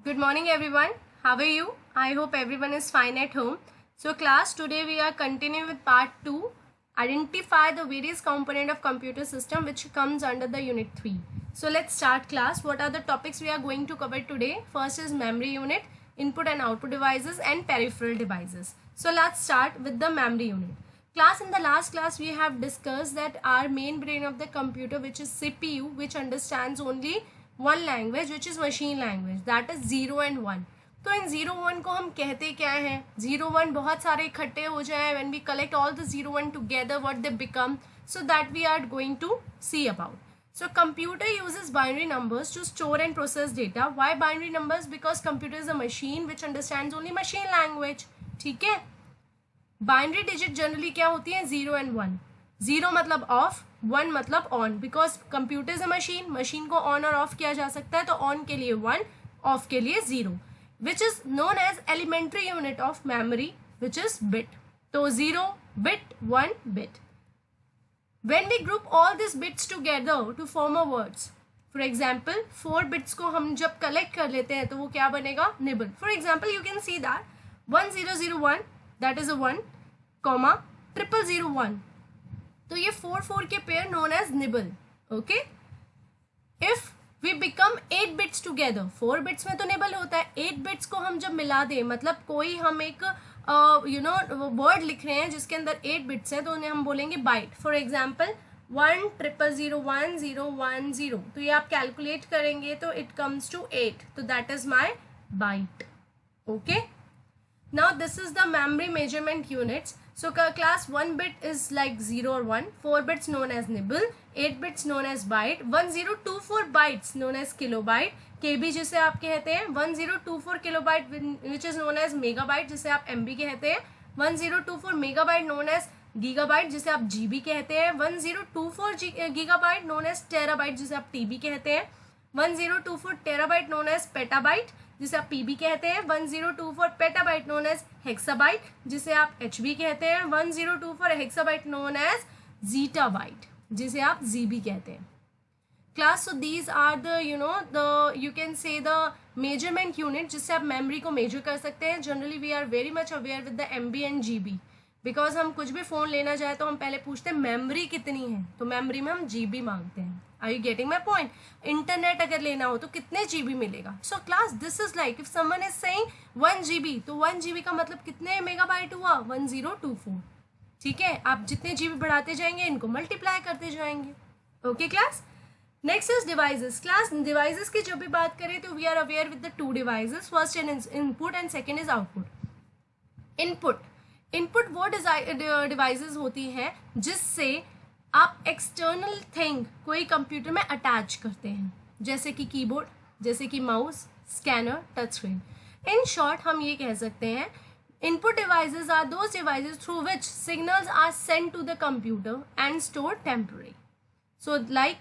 Good morning everyone. How are you? I hope everyone is fine at home. So class, today we are continuing with part 2. Identify the various component of computer system which comes under the unit 3. So let's start class. What are the topics we are going to cover today? First is memory unit, input and output devices and peripheral devices. So let's start with the memory unit. Class, in the last class we have discussed that our main brain of the computer, which is CPU, which understands only one language, which is machine language, that is 0 and 1. तो इन 0 1 को हम कहते क्या हैं? 0 1 बहुत सारे इकट्ठे हो जाए, when we collect all the 0 1 together, what they become, so that we are going to see about. So computer uses binary numbers to store and process data. Why binary numbers? Because computer is a machine which understands only machine language. ठीक है, binary digit generally क्या होती है? 0 and 1. 0 मतलब of, 1 मतलब on. Because computer is a machine, machine को on और of किया जा सकता है, तो ऑन के लिए 1, ऑफ के लिए 0, which is known as elementary unit of memory, which is bit. तो 0 bit, 1 bit. When we group all these bits together to form a words, for example 4 bits को हम जब कलेक्ट कर लेते हैं तो वो क्या बनेगा? Nibble. For example you can see that 1001 that is a 1, comma 0001, तो ये 4 के pair known as nibble. Okay, if we become 8 bits together, 4 bits में तो निबल होता है, 8 bits को हम जब मिला दें, मतलब कोई हम एक वर्ड लिख रहे हैं जिसके अंदर 8 बिट्स हैं, तो उन्हें हम बोलेंगे बाइट. फॉर एग्जाम्पल 100011010, तो ये आप कैलकुलेट करेंगे तो इट कम्स टू 8, तो that is my byte. Okay, now this is the memory measurement units. So class 1 bit is like 0 or 1, 4 bits known as nibble, 8 bits known as byte, 1024 bytes known as kilobyte, kb जिसे आप कहते हैं, 1024 kilobyte which is known as megabyte जिसे आप mb कहते हैं, 1024 megabyte known as gigabyte जिसे आप gb कहते हैं, 1024 gigabyte known as terabyte जिसे आप tb कहते हैं, 1024 terabyte known as petabyte जिसे आप pb कहते हैं, 1024 पेटाबाइट नोन एज हेक्साबाइट जिसे आप hb कहते हैं, 1024 हेक्साबाइट नोन एज जीटाबाइट जिसे आप zb कहते हैं. Class, so these are the you can say the measurement unit जिससे आप मेमोरी को मेजर कर सकते हैं. Generally we are very much aware with the MB and GB, because हम कुछ भी फ़ोन लेना चाहे तो हम पहले पूछते हैं मेमोरी कितनी है, तो मेमोरी में हम GB मांगते हैं. Are you getting my point? Internet अगर लेना हो तो कितने GB मिलेगा? So class, this is like if someone is saying 1 GB, तो 1 GB का मतलब कितने मेगाबाइट हुआ? 1024. ठीक है, आप जितने GB बढ़ाते जाएंगे इनको मल्टीप्लाई करते जाएंगे. Okay class, next is devices. Class, devices की जब भी बात करें तो we are aware with the 2 devices. First is input and second is output. Input वो डिवाइसेस होती हैं जिससे आप एक्सटर्नल थिंग कोई कंप्यूटर में अटैच करते हैं, जैसे कि कीबोर्ड, जैसे कि mouse, scanner, touch screen. In short हम ये कह सकते हैं input devices are those devices through which signals are sent to the computer and store temporary. So like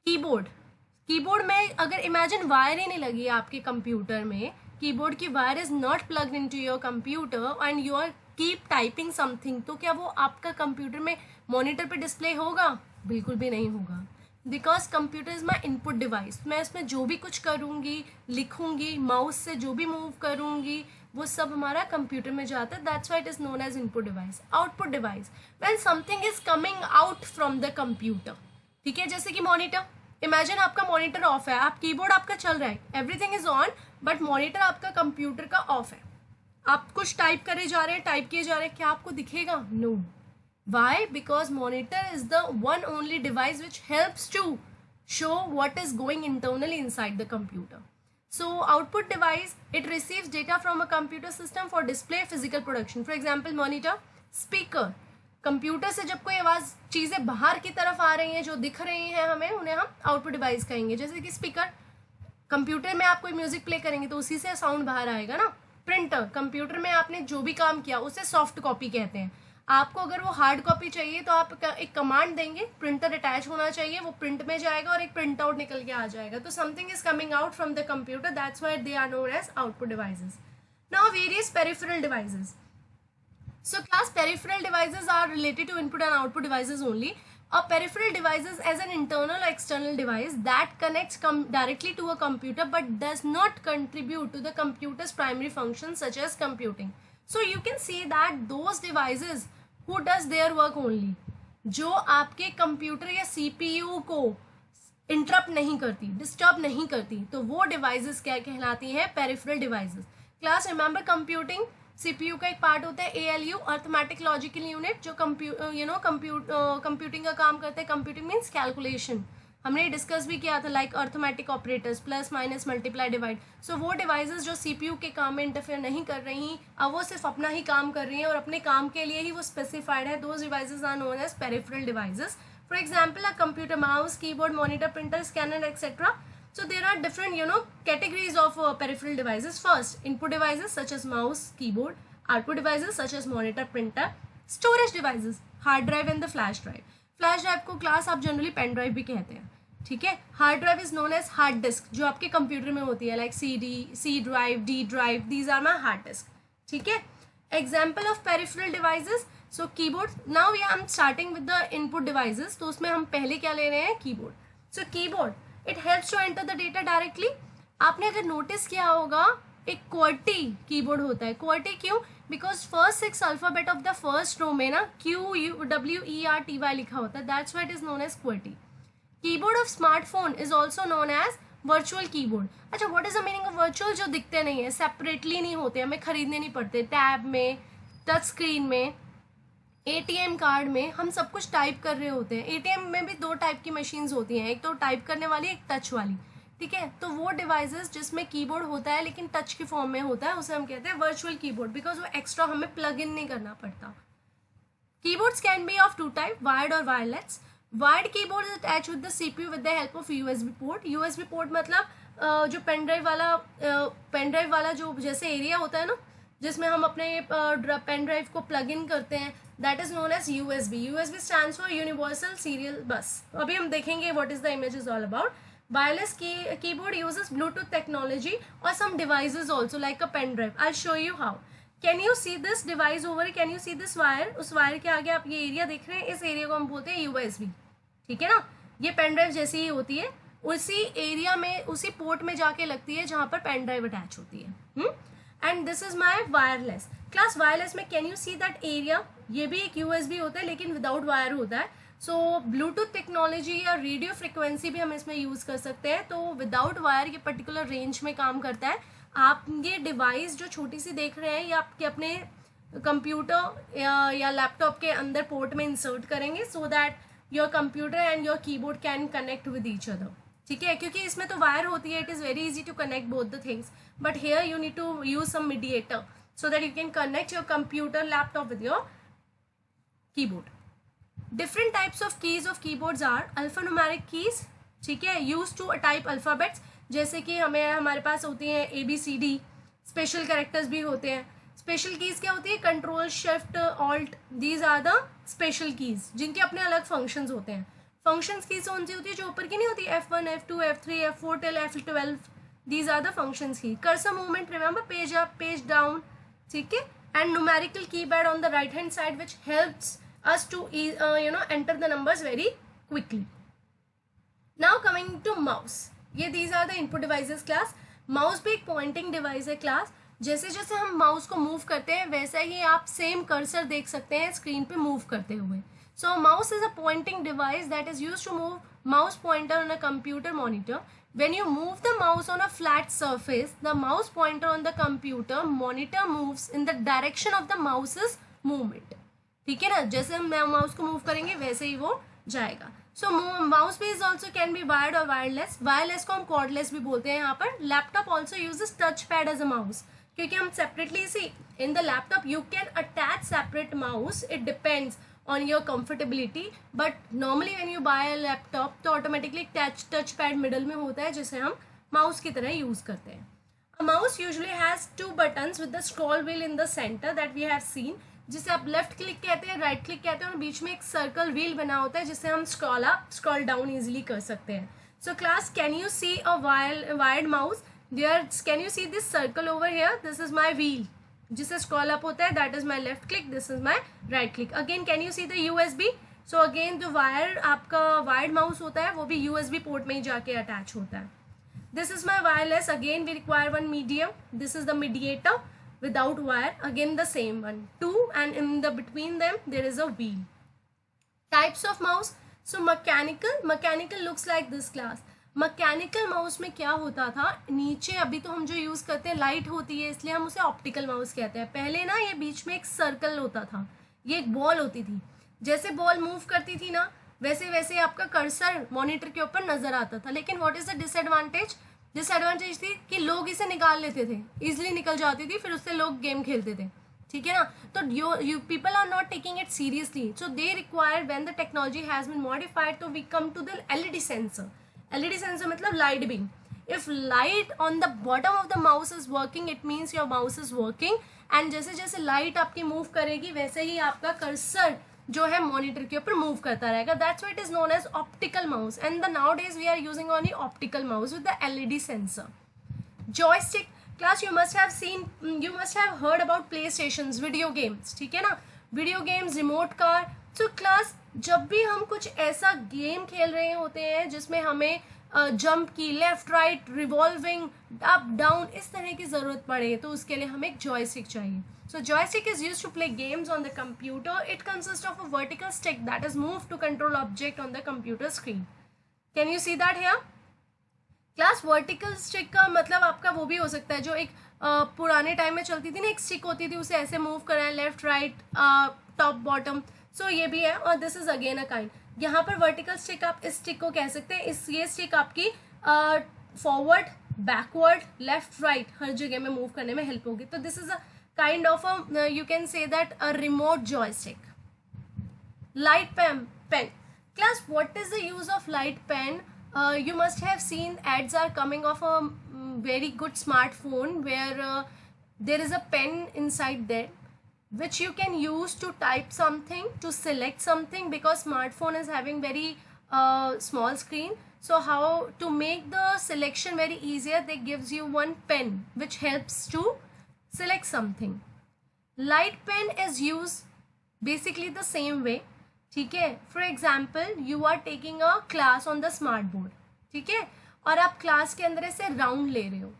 keyboard में अगर इमेजिन वायर ही नहीं लगी आपके कंप्यूटर में, कीबोर्ड की wire is not plugged into your computer and you are keep typing something, तो क्या वो आपका कंप्यूटर में मॉनिटर पे डिस्प्ले होगा? बिल्कुल भी नहीं होगा, because computer is my input device. मैं इसमें जो भी कुछ करूँगी, लिखूंगी, माउस से जो भी मूव करूँगी, वो सब हमारा कंप्यूटर में जाता है. That's why it is known as input device. Output device, when something is coming out from the computer. ठीक है, जैसे कि मॉनिटर. इमेजिन आपका मॉनिटर ऑफ है, आप कीबोर्ड आपका चल रहा है, everything is on, but monitor आपका कंप्यूटर का ऑफ है. आप कुछ टाइप करे जा रहे हैं, टाइप किए जा रहे हैं, क्या आपको दिखेगा? No. Why? Because monitor is the one only device which helps to show what is going internally inside the computer. So output device, it receives data from a computer system for display physical production. For example monitor, speaker. Computer से जब कोई आवाज़, चीज़ें बाहर की तरफ आ रही हैं जो दिख रही हैं हमें, उन्हें हम आउटपुट डिवाइस कहेंगे. जैसे कि स्पीकर, कंप्यूटर में आप कोई म्यूजिक प्ले करेंगे तो उसी से साउंड बाहर आएगा ना. प्रिंटर, कंप्यूटर में आपने जो भी काम किया उसे सॉफ्ट कॉपी कहते हैं. आपको अगर वो हार्ड कॉपी चाहिए तो आप एक कमांड देंगे, प्रिंटर अटैच होना चाहिए, वो प्रिंट में जाएगा और एक प्रिंट आउट निकल के आ जाएगा. तो something is coming out from the computer, that's why they are known as output devices. Now various peripheral devices. So class, peripheral devices are related to input and output devices only. A peripheral device is as an internal or external device that connects directly to a computer but does not contribute to the computer's primary functions such as computing. So you can see that those devices who does their work only, जो आपके computer या CPU को interrupt नहीं करती, disturb नहीं करती, तो वो डिवाइसेस क्या कहलाती हैं? Peripheral devices. Class remember computing CPU का एक पार्ट होता है एएलयू, अर्थमेटिक लॉजिकल यूनिट, जो कंप्यूटिंग का काम करते हैं. Computing means calculation. हमने डिस्कस भी किया था like arithmetic operators, plus minus multiply divide. So वो डिवाइसेस जो सीपीयू के काम में इंटरफेयर नहीं कर रही, अब वो सिर्फ अपना ही काम कर रही हैं और अपने काम के लिए ही वो स्पेसिफाइड है. Those devices are known as peripheral devices. For example, a computer, mouse, keyboard, monitor, printer, scanner, etc. So there are different, categories of peripheral devices. First, input devices such as mouse, keyboard. Output devices such as monitor, printer. Storage devices, hard drive and the flash drive. Flash drive को class आप generally pen drive भी कहते हैं. ठीक है. Hard drive is known as hard disk, जो आपके computer में होती है, like CD, C drive, D drive. These are my hard disk. ठीक है. Example of peripheral devices. So keyboard. Now we are starting with the input devices. तो उसमें हम पहले क्या ले रहे हैं? Keyboard. So keyboard, it helps to enter the data directly. आपने अगर नोटिस किया होगा, एक QWERTY कीबोर्ड होता है. QWERTY क्यों? Because first 6 alphabet of the first row में ना QWERTY लिखा होता है. That's why it is known as QWERTY. Keyboard of smartphone is also known as virtual keyboard. अच्छा, what is the meaning of virtual? जो दिखते नहीं है, सेपरेटली नहीं होते, हमें खरीदने नहीं पड़ते. टैब में, टच स्क्रीन में, एटीएम कार्ड में हम सब कुछ टाइप कर रहे होते हैं. एटीएम में भी 2 टाइप की मशीन्स होती हैं, एक तो टाइप करने वाली, एक टच वाली. ठीक है. तो वो डिवाइसेस जिसमें कीबोर्ड होता है लेकिन टच के फॉर्म में होता है, उसे हम कहते हैं वर्चुअल कीबोर्ड, बिकॉज वो एक्स्ट्रा हमें प्लग इन नहीं करना पड़ता. Keyboards can be of 2 type, wired और wireless. Wired keyboard is attach with the CPU with the help of USB port. USB port मतलब जो पेन ड्राइव वाला जो जैसे एरिया होता है ना, जिसमें हम अपने पेन ड्राइव को प्लग इन करते हैं, that is known as USB. USB stands for universal serial bus. अभी हम देखेंगे what is the image is all about. Wireless keyboard uses Bluetooth technology और some devices also like a pen drive. I show you how. Can you see this device over? Can you see this wire? उस wire के आगे आप ये area देख रहे हैं, इस एरिया को हम बोलते हैं यूएसबी. ठीक है ना. ये पेन ड्राइव जैसी ही होती है, उसी एरिया में, उसी पोर्ट में जाके लगती है जहां पर पेन ड्राइव अटैच होती है. And this is my wireless. Class wireless में can you see that area? ये भी एक यूएसबी होता है लेकिन विदाउट वायर होता है. सो ब्लूटूथ टेक्नोलॉजी या रेडियो फ्रिक्वेंसी भी हम इसमें यूज कर सकते हैं. तो विदाउट वायर ये पर्टिकुलर रेंज में काम करता है. आप ये डिवाइस जो छोटी सी देख रहे हैं, ये आपके अपने कंप्यूटर या लैपटॉप के अंदर पोर्ट में इंसर्ट करेंगे, so that your computer and your keyboard can connect with each other. ठीक है. क्योंकि इसमें तो वायर होती है, it is very easy to connect both the things, but here you need to use some mediator so that you can connect your computer laptop with your keyboard. Different types of keys of keyboards are alphanumeric keys. ठीक है. used to type alphabets, जैसे कि हमारे पास होती हैं ABCD. Special characters भी होते हैं. स्पेशल कीज क्या होती है? Control, shift, alt. These are the special keys जिनके अपने अलग फंक्शंस होते हैं. फंक्शंस कीज कौन सी होती है? जो ऊपर की नहीं होती, F1, F2, F3, F4 till F12. These are the functions key. Cursor movement, remember, page up, page down. ठीक है. And numerical keypad on the right hand side which helps us to enter the numbers very quickly. Now coming to mouse. ये these are the input devices class. Mouse भी एक pointing device है class. जैसे जैसे हम mouse को move करते हैं वैसे ही आप सेम कर्सर देख सकते हैं स्क्रीन पे मूव करते हुए. So mouse is a pointing device that is used to move mouse pointer on a computer monitor. When you move the mouse on a flat surface, the mouse pointer on the computer monitor moves in the direction of the mouse's movement. ठीक है ना. जैसे हम mouse को move करेंगे वैसे ही वो जाएगा. सो माउस भी is also can be wired और वायरलेस. वायरलेस को हम कॉर्डलेस भी बोलते हैं. यहाँ पर laptop also uses touch pad as a mouse, क्योंकि हम separately see in the laptop you can attach separate mouse. It depends on your comfortability, but normally when you buy a laptop तो automatically touch pad middle में होता है जिसे हम mouse की तरह use करते हैं. A mouse usually has 2 buttons with the scroll wheel in the center that we have seen, जिसे आप लेफ्ट क्लिक कहते हैं, राइट क्लिक कहते हैं, और बीच में एक सर्कल व्हील बना होता है जिससे हम scroll up scroll down easily कर सकते हैं. So class, can you see a wired mouse? There can you see this circle over here? This is my wheel जिससे स्क्रॉल अप होता है. That is my left click, this is my right click. Again can you see the USB? So again जो wire आपका wired mouse होता है वो भी USB port में ही जाके अटैच होता है. This is my wireless. Again we require one medium. This is the mediator without wire. Again the same one, two, and in the between them there is a wheel. Types of mouse. So mechanical looks like this class. Mechanical mouse में क्या होता था, नीचे अभी तो हम जो use करते हैं लाइट होती है इसलिए हम उसे ऑप्टिकल माउस कहते हैं. पहले ना ये बीच में एक सर्कल होता था, ये एक बॉल होती थी. जैसे बॉल मूव करती थी ना वैसे वैसे आपका कर्सर मॉनिटर के ऊपर नजर आता था. लेकिन what is the disadvantage? Disadvantage थी कि लोग इसे निकाल लेते थे, इजिली निकल जाती थी, फिर उससे लोग गेम खेलते थे. ठीक है ना. तो you people are not taking it seriously. So they require when the technology has been modified तो we come to the LED sensor. LED sensor मतलब light beam. If light on the bottom of the mouse is working it means your mouse is working. And जैसे जैसे light आपकी move करेगी वैसे ही आपका cursor जो है मॉनिटर के ऊपर मूव करता रहेगा. That's why it is known as optical mouse. And the nowadays we are using only optical mouse with the LED sensor. Joystick. Class you must have heard about play stations, video games. ठीक है ना, video games, remote car. तो class जब भी हम कुछ ऐसा game खेल रहे होते हैं जिसमें हमें जंप की, left right, revolving, up down, इस तरह की ज़रूरत पड़े तो उसके लिए हमें एक जॉयस्टिक चाहिए. So joystick is used to play games on the computer. It consists of a vertical stick that is moved to control object on the computer screen. Can you see that here? Class vertical stick का मतलब आपका वो भी हो सकता है जो एक पुराने टाइम में चलती थी ना, एक स्टिक होती थी, उसे ऐसे मूव करना है, लेफ्ट राइट, टॉप बॉटम. सो ये भी है. और this is again a kind. यहाँ पर वर्टिकल स्टिक आप इस स्टिक को कह सकते हैं. ये स्टिक आपकी फॉरवर्ड, बैकवर्ड, लेफ्ट राइट हर जगह में मूव करने में हेल्प होगी. तो this is a kind of a you can say that a remote joystick. Light pen. Class, what is the use of light pen? You must have seen ads are coming of a very good smartphone where there is a pen inside there which you can use to type something, to select something, because smartphone is having very small screen. So how to make the selection very easier, they gives you one pen which helps to select something. Light pen is used basically the same way. ठीक है. For example, you are taking a class on the smart board. ठीक है. और आप class के अंदर ऐसे round ले रहे हो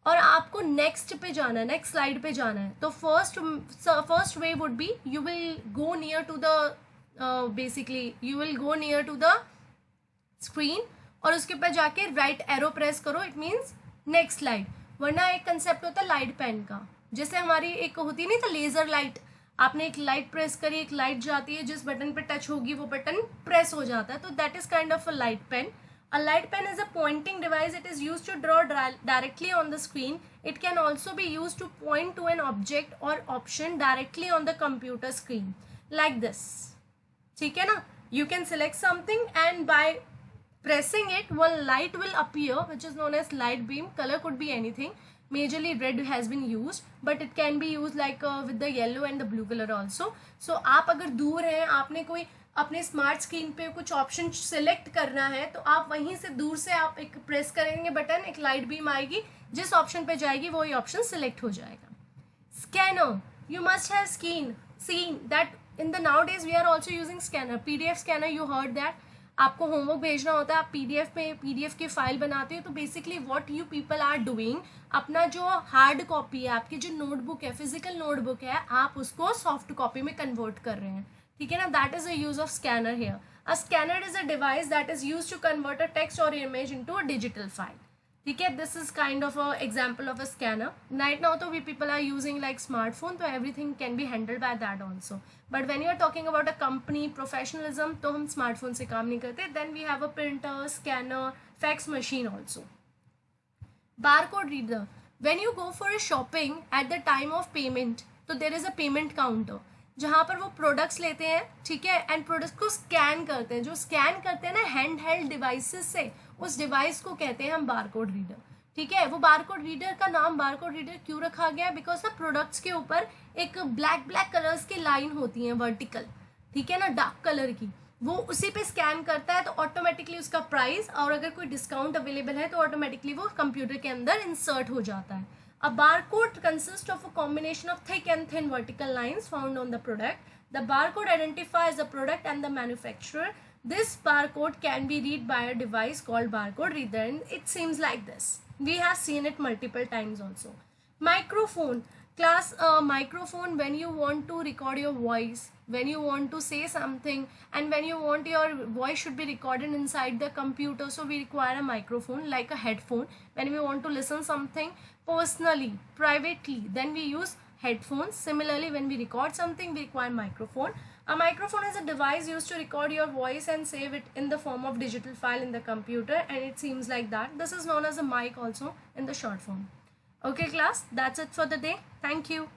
और आपको नेक्स्ट पे जाना है, नेक्स्ट स्लाइड पे जाना है. तो first way would be you will go near to the basically you will go near to the screen और उसके ऊपर जाके राइट एरो प्रेस करो. It means next slide. वरना एक कंसेप्ट होता है लाइट पेन का, जैसे हमारी एक होती नहीं तो लेजर लाइट. आपने एक लाइट प्रेस करी, एक लाइट जाती है, जिस बटन पे टच होगी वो बटन प्रेस हो जाता है. तो that is kind of a light pen. A light pen is a pointing device. It is used to draw directly on the screen. It can also be used to point to an object और option directly on the computer screen like this. ठीक है ना. You can select something and by pressing it, one light will appear which is known as light beam. Color could be anything. Majorly red has been used, but it can be used like with the yellow and the blue color also. So आप अगर दूर हैं, आपने कोई अपने smart screen पे कुछ option select करना है, तो आप वहीं से दूर से आप एक प्रेस करेंगे बटन, एक लाइट बीम आएगी, जिस ऑप्शन पे जाएगी वही ऑप्शन सेलेक्ट हो जाएगा. Scanner. You must have seen that in the nowadays we are also using scanner. PDF scanner, you heard that. आपको होमवर्क भेजना होता है, आप पीडीएफ की फाइल बनाते हो, तो basically what you people are doing, अपना जो हार्ड कॉपी है, आपकी जो नोटबुक है, फिजिकल नोटबुक है, आप उसको सॉफ्ट कॉपी में कन्वर्ट कर रहे हैं. ठीक है ना. That is a use of scanner here. A scanner is a device that is use to convert a text और image into a digital file. ठीक है. This is kind of a example of a scanner. Right now तो we people are using like smartphone, तो everything can be handled by that also. But when you are talking about a company professionalism, तो हम smartphone से काम नहीं करते. Then we have a printer, scanner, fax machine also. Barcode reader. When you go for a shopping at the time of payment, तो there is a payment counter जहाँ पर वो प्रोडक्ट्स लेते हैं. ठीक है. एंड प्रोडक्ट्स को स्कैन करते हैं. जो स्कैन करते हैं ना हैंड हेल्ड डिवाइसेस से, उस डिवाइस को कहते हैं हम बारकोड रीडर. ठीक है. वो बारकोड रीडर का नाम बारकोड रीडर क्यों रखा गया है? बिकॉज ना प्रोडक्ट्स के ऊपर एक ब्लैक कलर्स की लाइन होती है वर्टिकल. ठीक है ना, डार्क कलर की. वो उसी पे स्कैन करता है तो ऑटोमेटिकली उसका प्राइस, और अगर कोई डिस्काउंट अवेलेबल है तो ऑटोमेटिकली वो कंप्यूटर के अंदर इंसर्ट हो जाता है. A barcode consists of a combination of thick and thin vertical lines found on the product. The barcode identifies the product and the manufacturer. This barcode can be read by a device called barcode reader, and it seems like this. We have seen it multiple times also. Microphone. Class, microphone, when you want to record your voice, when you want to say something, and when you want your voice should be recorded inside the computer, so we require a microphone like a headphone. When we want to listen something personally, privately, then we use headphones. Similarly, when we record something, we require microphone. A microphone is a device used to record your voice and save it in the form of digital file in the computer, and it seems like that. This is known as a mic also in the short form. Okay class, that's it for the day. Thank you.